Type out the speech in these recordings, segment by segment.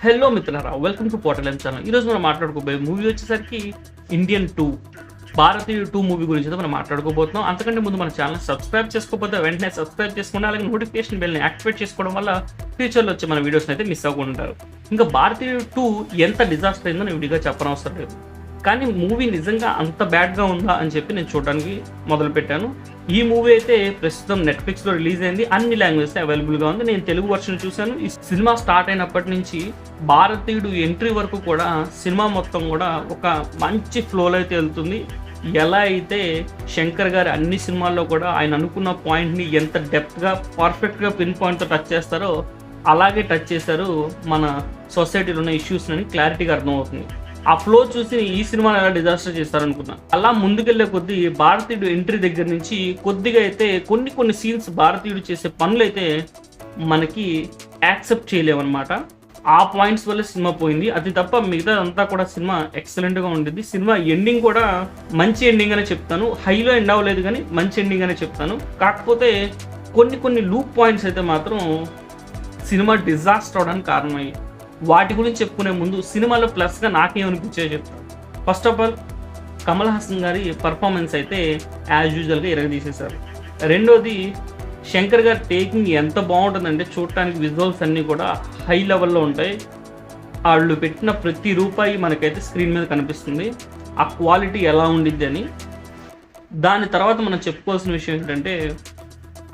Hello మిత్రులారా, welcome to portal channel. ఈరోజు మనం మాట్లాడుకోబోయే మూవీ వచ్చేసరికి ఇండియన్ 2 భారతీయ 2 మూవీ గురించి అయితే మనం మాట్లాడుకోబోతున్నాం. అంతకంటే ముందు మన ఛానల్ సబ్స్క్రైబ్ చేసుకోకపోతే వెంటనే సబ్స్క్రైబ్ చేసుకోండి. అలాగే నోటిఫికేషన్ బెల్ని యాక్టివేట్ చేసుకోవడం వల్ల ఫ్యూచర్లో వచ్చే మన వీడియోస్ని అయితే మిస్ అవ్వకుండా ఉంటారు. ఇంకా భారతీయ 2 ఎంత డిజాస్టర్ అయిందో నేను విడిగా చెప్పనవసరం లేదు. కానీ మూవీ నిజంగా అంత బ్యాడ్గా ఉందా అని చెప్పి నేను చూడడానికి మొదలుపెట్టాను. ఈ మూవీ అయితే ప్రస్తుతం నెట్ఫ్లిక్స్లో రిలీజ్ అయింది. అన్ని లాంగ్వేజ్లో అవైలబుల్గా ఉంది. నేను తెలుగు వర్షన్ చూశాను. ఈ సినిమా స్టార్ట్ అయినప్పటి నుంచి భారతీయుడు ఎంట్రీ వరకు కూడా సినిమా మొత్తం కూడా ఒక మంచి ఫ్లోలో అయితే వెళ్తుంది. ఎలా అయితే శంకర్ గారు అన్ని సినిమాల్లో కూడా ఆయన అనుకున్న పాయింట్ని ఎంత డెప్త్గా పర్ఫెక్ట్గా పిన్ పాయింట్తో టచ్ చేస్తారో అలాగే టచ్ చేశారు. మన సొసైటీలో ఉన్న ఇష్యూస్ని క్లారిటీగా అర్థమవుతుంది. ఆ ఫ్లో చూసి ఈ సినిమాని ఎలా డిజాస్టర్ చేస్తారనుకున్నా. అలా ముందుకెళ్లే కొద్దీ భారతీయుడు ఎంట్రీ దగ్గర నుంచి కొద్దిగా అయితే కొన్ని సీన్స్ భారతీయుడు చేసే పనులు అయితే మనకి యాక్సెప్ట్ చేయలేమన్నమాట. ఆ పాయింట్స్ వల్ల సినిమా పోయింది. అది తప్ప మిగతా అంతా కూడా సినిమా ఎక్సలెంట్గా ఉండేది. సినిమా ఎండింగ్ కూడా మంచి ఎండింగ్ అనే చెప్తాను. హైలో ఎండ్ అవ్వలేదు కానీ మంచి ఎండింగ్ అనే చెప్తాను. కాకపోతే కొన్ని లూప్ పాయింట్స్ అయితే మాత్రం సినిమా డిజాస్టర్ అవడానికి కారణమయ్యాయి. వాటి గురించి చెప్పుకునే ముందు సినిమాలో ప్లస్గా నాకేమనిపించాయో చెప్తాను. First of all Kamal Haasan గారి పర్ఫార్మెన్స్ అయితే యాజ్ యూజువల్గా ఇరగదీసేశారు. రెండోది శంకర్ గారి టేకింగ్ ఎంత బాగుంటుందంటే చూడటానికి విజువల్స్ అన్నీ కూడా హై లెవెల్లో ఉంటాయి. వాళ్ళు పెట్టిన ప్రతి రూపాయి మనకైతే స్క్రీన్ మీద కనిపిస్తుంది. ఆ క్వాలిటీ ఎలా ఉండిద్ది అని. దాని తర్వాత మనం చెప్పుకోవాల్సిన విషయం ఏంటంటే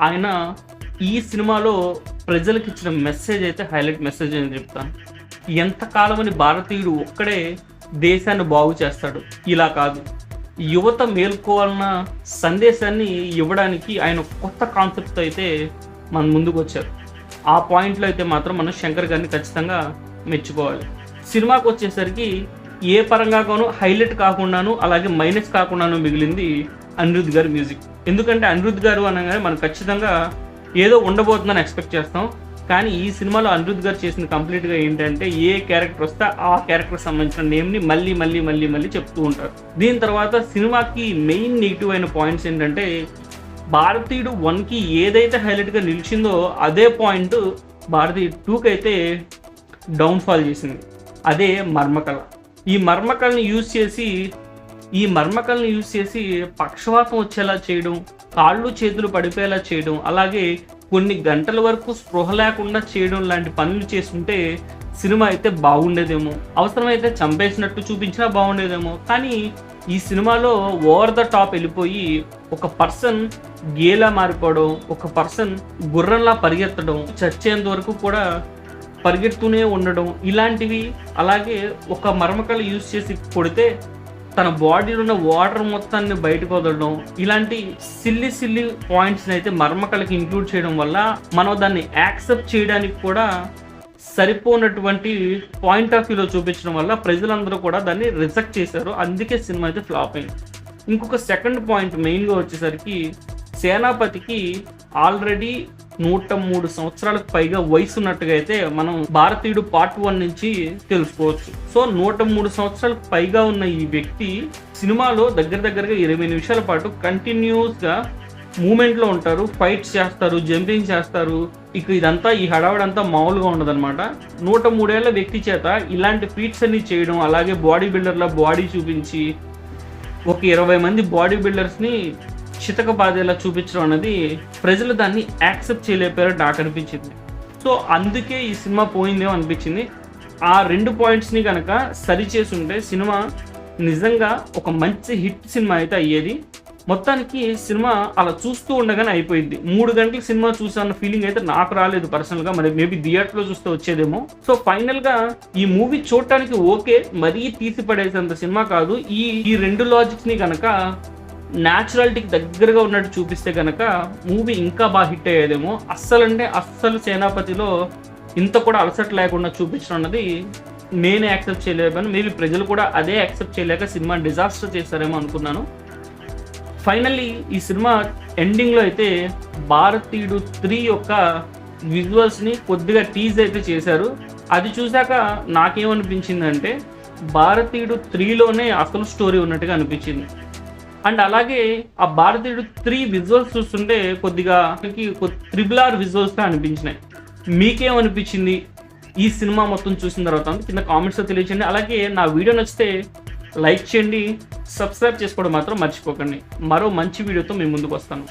ఆయన ఈ సినిమాలో ప్రజలకు ఇచ్చిన మెసేజ్ అయితే హైలైట్ మెసేజ్ అని చెప్తాను. ఎంతకాలమని భారతీయుడు ఒక్కడే దేశాన్ని బాగు చేస్తాడు, ఇలా కాదు, యువత మేల్కోవాలన్న సందేశాన్ని ఇవ్వడానికి ఆయన కొత్త కాన్సెప్ట్ అయితే మన ముందుకు వచ్చారు. ఆ పాయింట్లో అయితే మాత్రం మనం శంకర్ గారిని ఖచ్చితంగా మెచ్చుకోవాలి. సినిమాకి వచ్చేసరికి ఏ పరంగానూ హైలైట్ కాకుండాను అలాగే మైనస్ కాకుండాను మిగిలింది అనిరుద్ధ్ గారి మ్యూజిక్. ఎందుకంటే అనిరుద్ధ్ గారు అనగానే మనం ఖచ్చితంగా ఏదో ఉండబోతుందని ఎక్స్పెక్ట్ చేస్తాం. కానీ ఈ సినిమాలో అనిరుద్ధ్ గారు చేసింది కంప్లీట్గా ఏంటంటే ఏ క్యారెక్టర్ వస్తే ఆ క్యారెక్టర్ సంబంధించిన నేమ్ని మళ్ళీ చెప్తూ ఉంటారు. దీని తర్వాత సినిమాకి మెయిన్ నెగిటివ్ అయిన పాయింట్స్ ఏంటంటే భారతీయుడు 1కి ఏదైతే హైలైట్గా నిలిచిందో అదే పాయింట్ భారతీయుడు 2కి అయితే డౌన్ఫాల్ చేసింది. అదే మర్మకళ. ఈ మర్మకళని యూజ్ చేసి పక్షవాతం వచ్చేలా చేయడం, కాళ్ళు చేతులు పడిపోయేలా చేయడం, అలాగే కొన్ని గంటల వరకు స్పృహ లేకుండా చేయడం లాంటి పనులు చేస్తుంటే సినిమా అయితే బాగుండేదేమో. అవసరమైతే చంపేసినట్టు చూపించినా బాగుండేదేమో. కానీ ఈ సినిమాలో ఓవర్ ద టాప్ వెళ్ళిపోయి ఒక పర్సన్ గేలా మారిపోవడం, ఒక పర్సన్ గుర్రంలా పరిగెత్తడం, చచ్చేంత వరకు కూడా పరిగెడుతూనే ఉండడం ఇలాంటివి, అలాగే ఒక మర్మకళ యూజ్ చేసి కొడితే తన బాడీలో ఉన్న వాటర్ మొత్తాన్ని బయటకు వదలడం, ఇలాంటి సిల్లీ పాయింట్స్ని అయితే మర్మకళకి ఇంక్లూడ్ చేయడం వల్ల మనం దాన్ని యాక్సెప్ట్ చేయడానికి కూడా సరిపోనటువంటి పాయింట్ ఆఫ్ వ్యూలో చూపించడం వల్ల ప్రజలందరూ కూడా దాన్ని రిజెక్ట్ చేశారు. అందుకే సినిమా అయితే ఫ్లాప్ అయింది. ఇంకొక సెకండ్ పాయింట్ మెయిన్గా వచ్చేసరికి సేనాపతికి ఆల్రెడీ 103 సంవత్సరాలకు పైగా వయసు ఉన్నట్టుగా అయితే మనం భారతీయుడు పార్ట్ 1 నుంచి తెలుసుకోవచ్చు. సో 103 సంవత్సరాలకు పైగా ఉన్న ఈ వ్యక్తి సినిమాలో దగ్గరగా 20 నిమిషాల పాటు కంటిన్యూస్గా మూమెంట్లో ఉంటారు, ఫైట్స్ చేస్తారు, జంపింగ్ చేస్తారు. ఇక ఇదంతా ఈ హడావడంతా మామూలుగా ఉండదన్నమాట. 103 ఏళ్ల వ్యక్తి చేత ఇలాంటి ఫీట్స్ అన్ని చేయడం, అలాగే బాడీ బిల్డర్ల బాడీ చూపించి ఒక 20 మంది బాడీ బిల్డర్స్ని చితక బాధేలా చూపించడం అనేది ప్రజలు దాన్ని యాక్సెప్ట్ చేయలేపారో నాకు అనిపించింది. సో అందుకే ఈ సినిమా పోయిందేమో అనిపించింది. ఆ 2 పాయింట్స్ని కనుక సరిచేసి ఉంటే సినిమా నిజంగా ఒక మంచి హిట్ సినిమా అయితే అయ్యేది. మొత్తానికి సినిమా అలా చూస్తూ ఉండగానే అయిపోయింది. 3 గంటల సినిమా చూసాన్న ఫీలింగ్ అయితే నాకు రాలేదు పర్సనల్గా. మరి మేబీ థియేటర్లో చూస్తే వచ్చేదేమో. సో ఫైనల్గా ఈ మూవీ చూడటానికి ఓకే, మరీ తీసి పడేసేంత సినిమా కాదు. ఈ 2 లాజిక్స్ని కనుక న్యాచురాలిటీకి దగ్గరగా ఉన్నట్టు చూపిస్తే కనుక మూవీ ఇంకా బాగా హిట్ అయ్యేదేమో. అస్సలు సేనాపతిలో ఇంత కూడా అలసట లేకుండా చూపించడం అన్నది నేనే యాక్సెప్ట్ చేయలేకపోయాను. మేబీ ప్రజలు కూడా అదే యాక్సెప్ట్ చేయలేక సినిమా డిజాస్టర్ చేస్తారేమో అనుకున్నాను. ఫైనల్లీ ఈ సినిమా ఎండింగ్లో అయితే భారతీయుడు 3 యొక్క విజువల్స్ని కొద్దిగా టీజ్ అయితే చేశారు. అది చూశాక నాకేమనిపించిందంటే భారతీయుడు 3లోనే అసలు స్టోరీ ఉన్నట్టుగా అనిపించింది. అండ్ అలాగే ఆ భారతీయుడు 3 విజువల్స్ చూస్తుంటే కొద్దిగా RRR విజువల్స్గా అనిపించినాయి. మీకేమనిపించింది? ఈ సినిమా మొత్తం చూసిన తర్వాత కింద కామెంట్స్లో తెలియచేయండి. అలాగే నా వీడియో నచ్చితే లైక్ చేయండి, సబ్స్క్రైబ్ చేసుకోవడం మాత్రం మర్చిపోకండి. మరో మంచి వీడియోతో మీ ముందుకు వస్తాను.